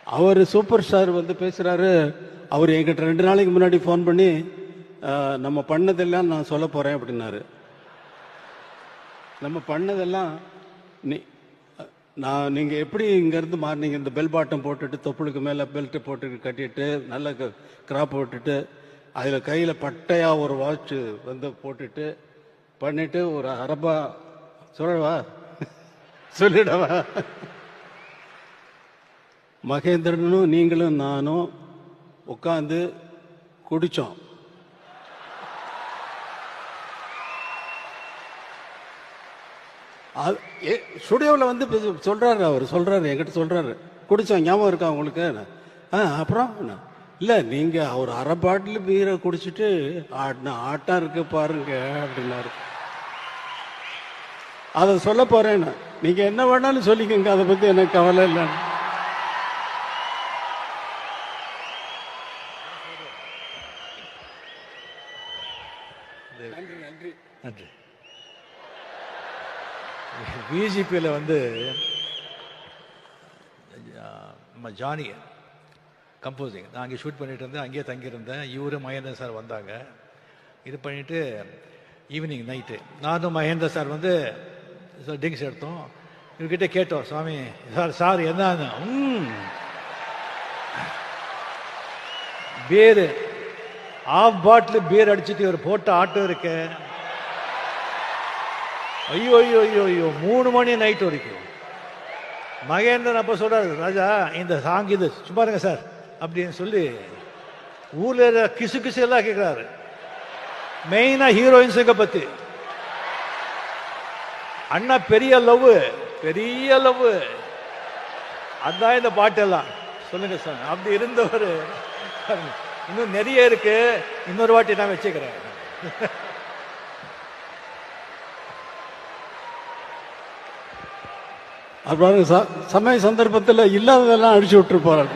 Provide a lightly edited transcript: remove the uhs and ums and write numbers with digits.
அவர் super star வந்து பேசுகிறாரு. அவர் என்கிட்ட 2 நாளைக்கு முன்னாடி ஃபோன் பண்ணி நம்ம பண்ணதெல்லாம் நான் சொல்ல போகிறேன் அப்படின்னாரு. நம்ம பண்ணதெல்லாம் நீங்கள் எப்படி இங்கேருந்து மாறினீங்க, இந்த பெல் பாட்டம் போட்டுட்டு தொப்புளுக்கு மேலே பெல்ட்டு போட்டு கட்டிட்டு நல்ல கிராப் போட்டுட்டு அதில் கையில் பட்டையாக ஒரு வாட்ச் வந்து போட்டுட்டு பண்ணிட்டு ஒரு அரபா சொல்லவா சொல்லிடவா? மகேந்திரனும் நீங்களும் நானும் உட்காந்து குடித்தோம். ஸ்டுடியோவில் வந்து சொல்கிறாரு, அவர் சொல்கிறாரு, என்கிட்ட சொல்கிறாரு, குடித்தோம் ஞாபகம் இருக்கா உங்களுக்கு? அப்புறம் இல்லை நீங்கள் அவர் அரை பாட்டில் பீரை குடிச்சிட்டு ஆட்டம் இருக்கு பாருங்க அப்படின்னாரு. அதை சொல்ல போகிறேன்னு நீங்கள் என்ன வேணாலும் சொல்லிக்கோங்க, அதை பற்றி எனக்கு கவலை இல்லைன்னு. நன்றி நன்றி நன்றி. பிஜிபியில் வந்து நம்ம ஜானி கம்போசிங் நான் அங்கே ஷூட் பண்ணிட்டு இருந்தேன், அங்கேயே தங்கியிருந்தேன். இவரு மகேந்திரன் சார் வந்தாங்க. இது பண்ணிட்டு ஈவினிங் நைட்டு நானும் மகேந்திர சார் வந்து ட்ரிங்க்ஸ் எடுத்தோம். இவர்கிட்ட கேட்டோம், சுவாமி சார் என்ன பீர் ஆஃப் பாட்டில் பீர் அடிச்சுட்டு இவர் போட்ட ஆட்டோ இருக்க. ஐயோ ஐயோ ஐயோ ஐயோ 3 மணி நைட் வரைக்கும். மகேந்திரன் அப்போ சொல்றாரு, ராஜா இந்த சாங் இது சும்மா இருங்க சார் அப்படின்னு சொல்லி ஊர்ல கிசு கிசு எல்லாம் கேட்கிறாரு. மெயினா ஹீரோயின்ஸுங்க பத்தி. அண்ணா பெரிய லவ் பெரிய லவ், அதான் இந்த பாட்டெல்லாம் சொல்லுங்க சார். அப்படி இருந்தவர் இன்னும் நிறைய இருக்கு, இன்னொரு வாட்டி நான் வச்சுக்கிறேன். அப்புறம் சமய சந்தர்ப்பத்தில் இல்லாததெல்லாம் அடிச்சு விட்டுருப்பார்.